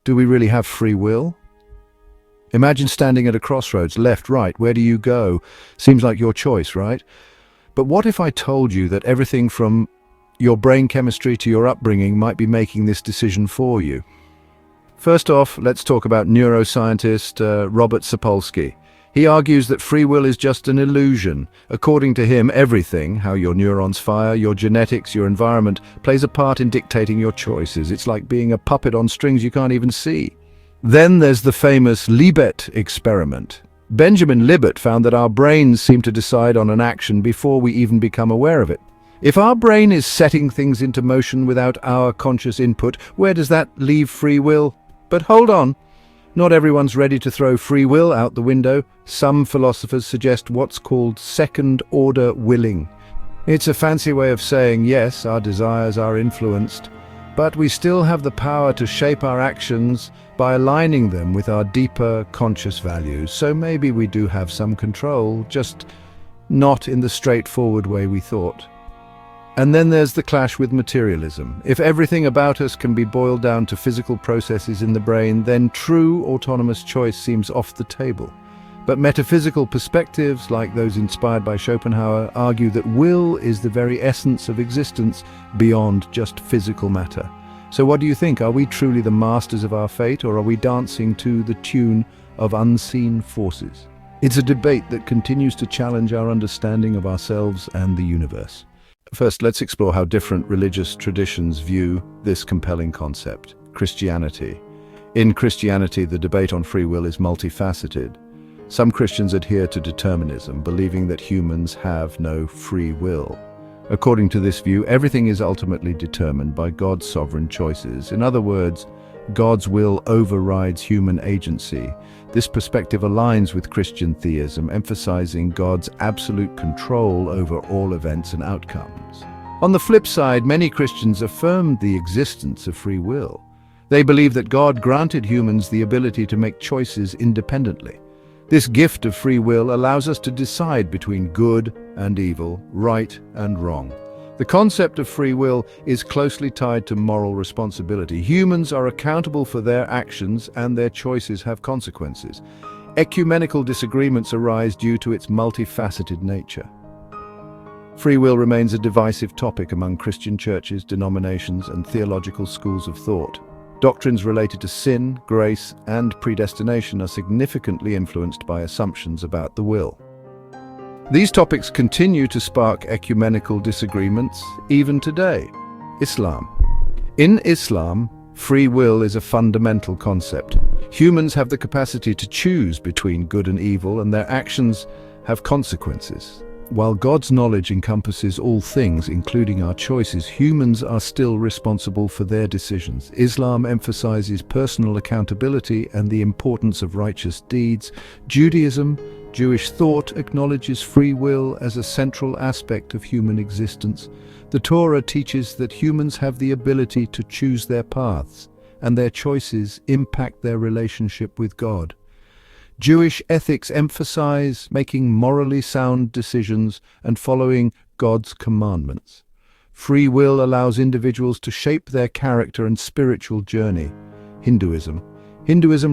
Do we really have free will? Imagine standing at a crossroads, left, right, where do you go? Seems like your choice, right? But what if I told you that everything from your brain chemistry to your upbringing might be making this decision for you? First off, let's talk about neuroscientist Robert Sapolsky. He argues that free will is just an illusion. According to him, everything, how your neurons fire, your genetics, your environment, plays a part in dictating your choices. It's like being a puppet on strings you can't even see. Then there's the famous Libet experiment. Benjamin Libet found that our brains seem to decide on an action before we even become aware of it. If our brain is setting things into motion without our conscious input, where does that leave free will? But hold on. Not everyone's ready to throw free will out the window. Some philosophers suggest what's called second-order willing. It's a fancy way of saying, yes, our desires are influenced, but we still have the power to shape our actions by aligning them with our deeper conscious values. So maybe we do have some control, just not in the straightforward way we thought. And then there's the clash with materialism. If everything about us can be boiled down to physical processes in the brain, then true autonomous choice seems off the table. But metaphysical perspectives, like those inspired by Schopenhauer, argue that will is the very essence of existence beyond just physical matter. So what do you think? Are we truly the masters of our fate, or are we dancing to the tune of unseen forces? It's a debate that continues to challenge our understanding of ourselves and the universe. First, let's explore how different religious traditions view this compelling concept, Christianity. In Christianity, the debate on free will is multifaceted. Some Christians adhere to determinism, believing that humans have no free will. According to this view, everything is ultimately determined by God's sovereign choices. In other words, God's will overrides human agency. This perspective aligns with Christian theism, emphasizing God's absolute control over all events and outcomes. On the flip side, many Christians affirm the existence of free will. They believe that God granted humans the ability to make choices independently. This gift of free will allows us to decide between good and evil, right and wrong. The concept of free will is closely tied to moral responsibility. Humans are accountable for their actions, and their choices have consequences. Ecumenical disagreements arise due to its multifaceted nature. Free will remains a divisive topic among Christian churches, denominations, and theological schools of thought. Doctrines related to sin, grace, and predestination are significantly influenced by assumptions about the will. These topics continue to spark ecumenical disagreements even today. Islam. In Islam, free will is a fundamental concept. Humans have the capacity to choose between good and evil, and their actions have consequences. While God's knowledge encompasses all things, including our choices, humans are still responsible for their decisions. Islam emphasizes personal accountability and the importance of righteous deeds. Judaism, Jewish thought, acknowledges free will as a central aspect of human existence. The Torah teaches that humans have the ability to choose their paths, and their choices impact their relationship with God. Jewish ethics emphasize making morally sound decisions and following God's commandments. Free will allows individuals to shape their character and spiritual journey. Hinduism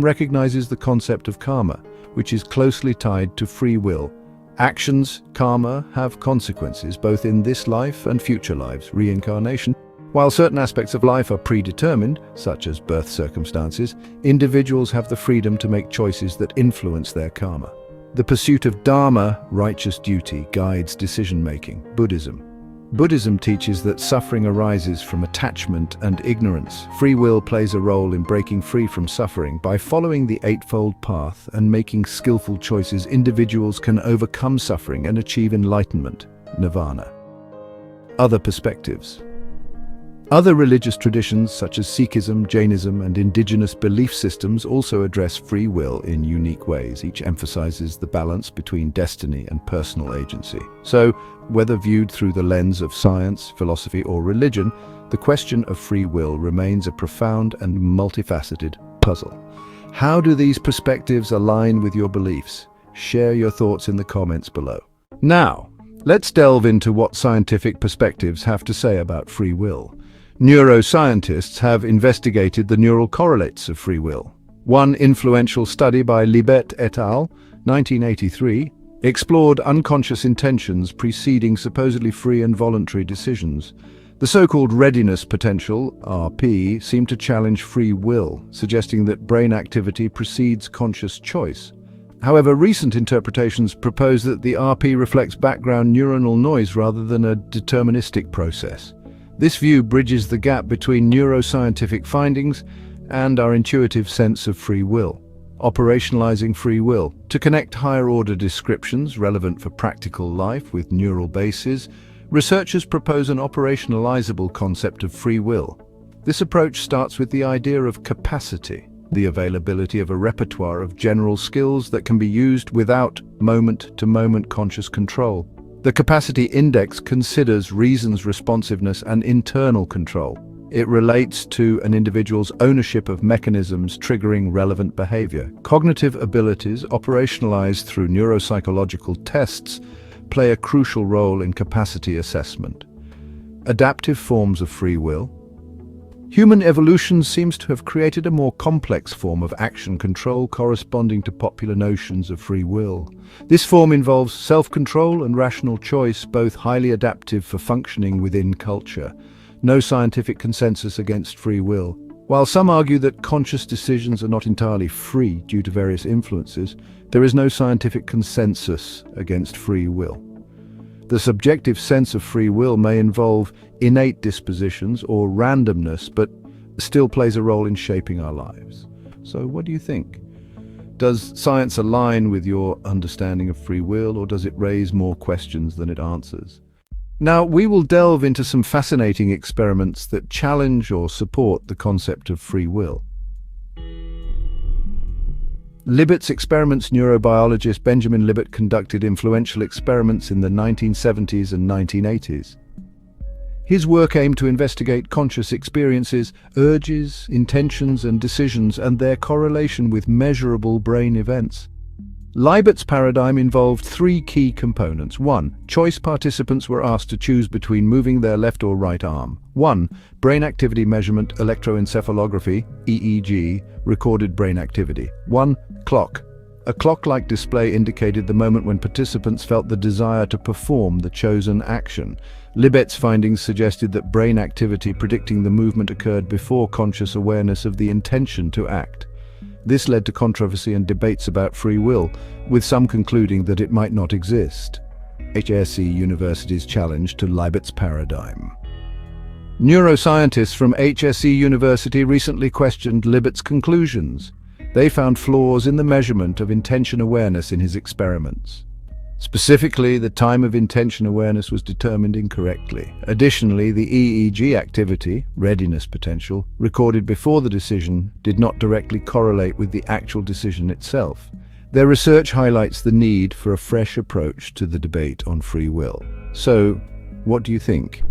recognizes the concept of karma, which is closely tied to free will. Actions, karma, have consequences both in this life and future lives, reincarnation. While certain aspects of life are predetermined, such as birth circumstances, individuals have the freedom to make choices that influence their karma. The pursuit of dharma, righteous duty, guides decision-making. Buddhism teaches that suffering arises from attachment and ignorance. Free will plays a role in breaking free from suffering. By following the Eightfold Path and making skillful choices, individuals can overcome suffering and achieve enlightenment, nirvana. Other perspectives. Other religious traditions such as Sikhism, Jainism, and indigenous belief systems also address free will in unique ways. Each emphasizes the balance between destiny and personal agency. So, whether viewed through the lens of science, philosophy, or religion, the question of free will remains a profound and multifaceted puzzle. How do these perspectives align with your beliefs? Share your thoughts in the comments below. Now, let's delve into what scientific perspectives have to say about free will. Neuroscientists have investigated the neural correlates of free will. One influential study by Libet et al., 1983, explored unconscious intentions preceding supposedly free and voluntary decisions. The so-called readiness potential, RP, seemed to challenge free will, suggesting that brain activity precedes conscious choice. However, recent interpretations propose that the RP reflects background neuronal noise rather than a deterministic process. This view bridges the gap between neuroscientific findings and our intuitive sense of free will. Operationalizing free will. To connect higher-order descriptions relevant for practical life with neural bases, researchers propose an operationalizable concept of free will. This approach starts with the idea of capacity, the availability of a repertoire of general skills that can be used without moment-to-moment conscious control. The capacity index considers reason's responsiveness and internal control. It relates to an individual's ownership of mechanisms triggering relevant behavior. Cognitive abilities, operationalized through neuropsychological tests, play a crucial role in capacity assessment. Adaptive forms of free will. Human evolution seems to have created a more complex form of action control corresponding to popular notions of free will. This form involves self-control and rational choice, both highly adaptive for functioning within culture. No scientific consensus against free will. While some argue that conscious decisions are not entirely free due to various influences, there is no scientific consensus against free will. The subjective sense of free will may involve innate dispositions or randomness, but still plays a role in shaping our lives. So what do you think? Does science align with your understanding of free will, or does it raise more questions than it answers? Now, we will delve into some fascinating experiments that challenge or support the concept of free will. Libet's experiments. Neurobiologist Benjamin Libet conducted influential experiments in the 1970s and 1980s. His work aimed to investigate conscious experiences, urges, intentions, and decisions, and their correlation with measurable brain events. Libet's paradigm involved three key components. 1. Choice. Participants were asked to choose between moving their left or right arm. 1. Brain activity measurement. Electroencephalography, EEG, recorded brain activity. 1. Clock. A clock-like display indicated the moment when participants felt the desire to perform the chosen action. Libet's findings suggested that brain activity predicting the movement occurred before conscious awareness of the intention to act. This led to controversy and debates about free will, with some concluding that it might not exist. HSE University's challenge to Libet's paradigm. Neuroscientists from HSE University recently questioned Libet's conclusions. They found flaws in the measurement of intention awareness in his experiments. Specifically, the time of intention awareness was determined incorrectly. Additionally, the EEG activity, readiness potential, recorded before the decision did not directly correlate with the actual decision itself. Their research highlights the need for a fresh approach to the debate on free will. So, what do you think?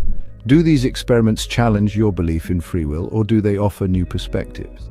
Do these experiments challenge your belief in free will, or do they offer new perspectives?